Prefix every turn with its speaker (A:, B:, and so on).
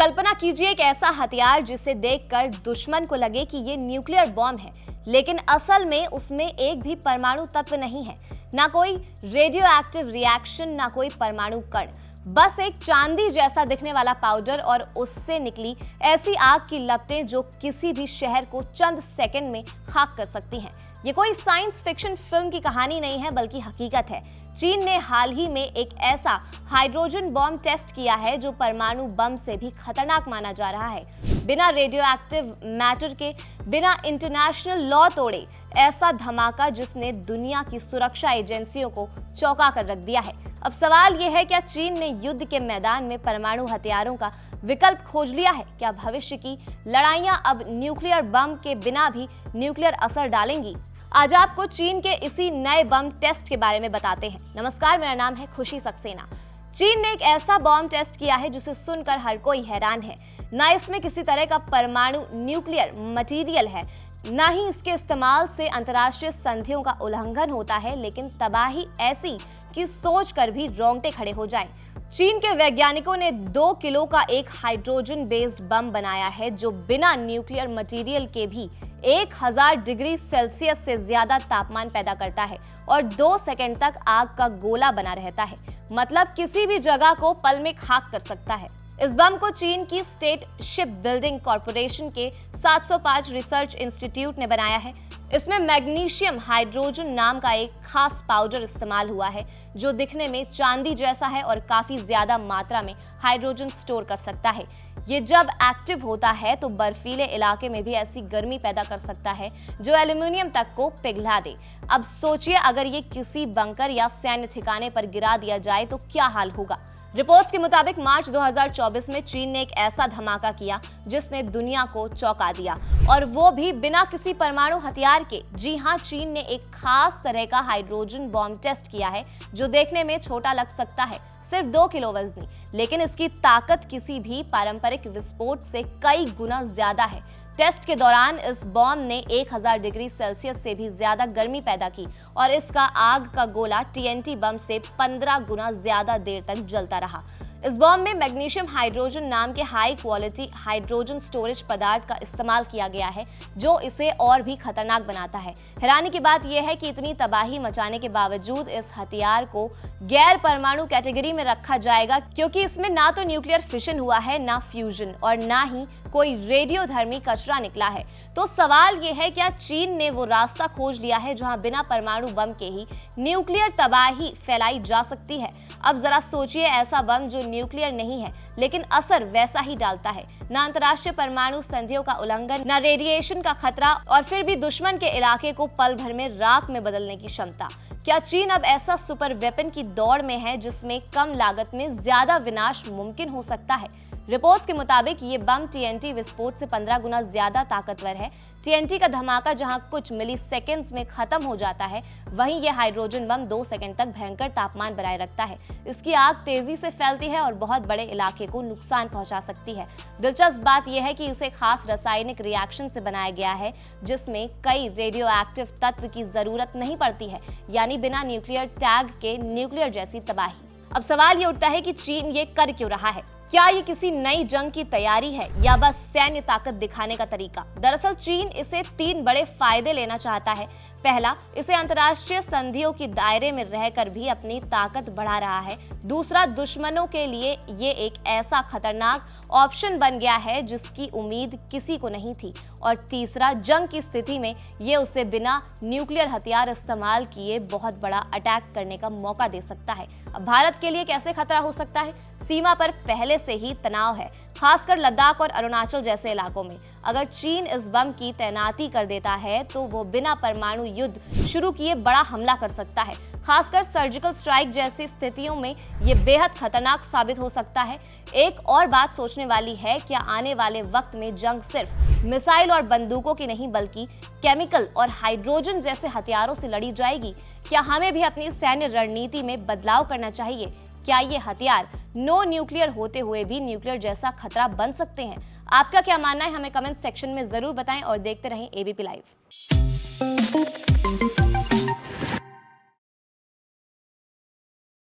A: कल्पना कीजिए एक ऐसा हथियार जिसे देखकर दुश्मन को लगे कि ये न्यूक्लियर बॉम्ब है, लेकिन असल में उसमें एक भी परमाणु तत्व नहीं है, ना कोई रेडियो एक्टिव रिएक्शन, ना कोई परमाणु कण, बस एक चांदी जैसा दिखने वाला पाउडर और उससे निकली ऐसी आग की लपटें जो किसी भी शहर को चंद सेकंड में खाक कर सकती हैं। ये कोई साइंस फिक्शन फिल्म की कहानी नहीं है, बल्कि हकीकत है। चीन ने हाल ही में एक ऐसा हाइड्रोजन बॉम्ब टेस्ट किया है जो परमाणु बम से भी खतरनाक माना जा रहा है। बिना रेडियो एक्टिव मैटर के, बिना इंटरनेशनल लॉ तोड़े ऐसा धमाका जिसने दुनिया की सुरक्षा एजेंसियों को चौंका कर रख दिया है। अब सवाल यह है, क्या चीन ने युद्ध के मैदान में परमाणु हथियारों का विकल्प खोज लिया है? क्या भविष्य की लड़ाइयां अब न्यूक्लियर बम के बिना भी न्यूक्लियर असर डालेंगी? आज आपको चीन के इसी नए बम टेस्ट के बारे में बताते हैं। नमस्कार, मेरा नाम है खुशी सक्सेना। चीन ने एक ऐसा बॉम्ब टेस्ट किया है जिसे सुनकर हर कोई हैरान है। ना इसमें किसी तरह का परमाणु न्यूक्लियर मटेरियल है, ना ही इसके इस्तेमाल से अंतर्राष्ट्रीय संधियों का उल्लंघन होता है, लेकिन तबाही ऐसी कि सोचकर भी रोंगटे खड़े हो जाएं। चीन के वैज्ञानिकों ने 2 किलो का एक हाइड्रोजन बेस्ड बम बनाया है जो बिना न्यूक्लियर मटेरियल के भी 1000 डिग्री सेल्सियस से ज्यादा तापमान पैदा करता है और 2 सेकंड तक आग का गोला बना रहता है। मतलब किसी भी जगह को पल में खाक कर सकता है। इस बम को चीन की स्टेट शिप बिल्डिंग कॉर्पोरेशन के 705 रिसर्च इंस्टीट्यूट ने बनाया है। इसमें मैग्नीशियम हाइड्रोजन नाम का एक खास पाउडर इस्तेमाल हुआ है जो दिखने में चांदी जैसा है और काफी ज्यादा मात्रा में हाइड्रोजन स्टोर कर सकता है। ये जब एक्टिव होता है तो बर्फीले इलाके में भी ऐसी गर्मी पैदा कर सकता है जो एल्यूमिनियम तक को पिघला दे। अब सोचिए, अगर ये किसी बंकर या सैन्य ठिकाने पर गिरा दिया जाए तो क्या हाल होगा। रिपोर्ट्स के मुताबिक मार्च 2024 में चीन ने एक ऐसा धमाका किया जिसने दुनिया को चौंका दिया, और वो भी बिना किसी परमाणु हथियार के। जी हां, चीन ने एक खास तरह का हाइड्रोजन बॉम्ब टेस्ट किया है जो देखने में छोटा लग सकता है, सिर्फ 2 किलो वजनी, लेकिन इसकी ताकत किसी भी पारंपरिक विस्फोट से कई गुना ज्यादा है। टेस्ट के दौरान इस बॉम्ब ने 1000 डिग्री सेल्सियस से भी ज्यादा गर्मी पैदा की और इसका आग का गोला TNT बम से 15 गुना ज्यादा देर तक जलता रहा। इस बॉम्ब में मैग्नीशियम हाइड्रोजन नाम के हाई क्वालिटी हाइड्रोजन स्टोरेज पदार्थ का इस्तेमाल किया गया है जो इसे और भी खतरनाक बनाता है। हैरानी की बात यह है कि इतनी तबाही मचाने के बावजूद इस हथियार को गैर परमाणु कैटेगरी में रखा जाएगा, क्योंकि इसमें ना तो न्यूक्लियर फिशन हुआ है, ना फ्यूजन, और ना ही कोई रेडियोधर्मी कचरा निकला है। तो सवाल यह है, क्या चीन ने वो रास्ता खोज लिया है जहां बिना परमाणु बम के ही न्यूक्लियर तबाही फैलाई जा सकती है? अब जरा सोचिए, ऐसा बम जो न्यूक्लियर नहीं है लेकिन असर वैसा ही डालता है, ना अंतर्राष्ट्रीय परमाणु संधियों का उल्लंघन, ना रेडिएशन का खतरा, और फिर भी दुश्मन के इलाके को पल भर में राख में बदलने की क्षमता। क्या चीन अब ऐसा सुपर वेपन की दौड़ में है जिसमें कम लागत में ज्यादा विनाश मुमकिन हो सकता है? रिपोर्ट्स के मुताबिक ये बम TNT विस्फोट से 15 गुना ज्यादा ताकतवर है। TNT का धमाका जहां कुछ मिली सेकेंड्स में खत्म हो जाता है, वहीं यह हाइड्रोजन बम 2 सेकंड तक भयंकर तापमान बनाए रखता है। इसकी आग तेजी से फैलती है और बहुत बड़े इलाके को नुकसान पहुंचा सकती है। दिलचस्प बात यह है कि इसे खास रासायनिक रिएक्शन से बनाया गया है जिसमें कई रेडियो एक्टिव तत्व की जरूरत नहीं पड़ती है, यानी बिना न्यूक्लियर टैग के न्यूक्लियर जैसी तबाही। अब सवाल ये उठता है कि चीन ये कर क्यों रहा है? क्या ये किसी नई जंग की तैयारी है या बस सैन्य ताकत दिखाने का तरीका? दरअसल चीन इसे 3 बड़े फायदे लेना चाहता है। पहला, इसे अंतर्राष्ट्रीय संधियों की दायरे में रहकर भी अपनी ताकत बढ़ा रहा है। दूसरा, दुश्मनों के लिए ये एक ऐसा खतरनाक ऑप्शन बन गया है जिसकी उम्मीद किसी को नहीं थी। और तीसरा, जंग की स्थिति में ये उसे बिना न्यूक्लियर हथियार इस्तेमाल किए बहुत बड़ा अटैक करने का मौका दे सकता है। अब भारत के लिए कैसे खतरा हो सकता है? सीमा पर पहले से ही तनाव है, खासकर लद्दाख और अरुणाचल जैसे इलाकों में। अगर चीन इस बम की तैनाती कर देता है तो वो बिना परमाणु युद्ध शुरू किए बड़ा हमला कर सकता है। खासकर सर्जिकल स्ट्राइक जैसी स्थितियों में ये बेहद खतरनाक साबित हो सकता है। एक और बात सोचने वाली है, क्या आने वाले वक्त में जंग सिर्फ मिसाइल और बंदूकों की नहीं बल्कि केमिकल और हाइड्रोजन जैसे हथियारों से लड़ी जाएगी? क्या हमें भी अपनी सैन्य रणनीति में बदलाव करना चाहिए? क्या ये हथियार नो न्यूक्लियर होते हुए भी न्यूक्लियर जैसा खतरा बन सकते हैं? आपका क्या मानना है? हमें कमेंट सेक्शन में जरूर बताएं और देखते रहें ABP लाइव।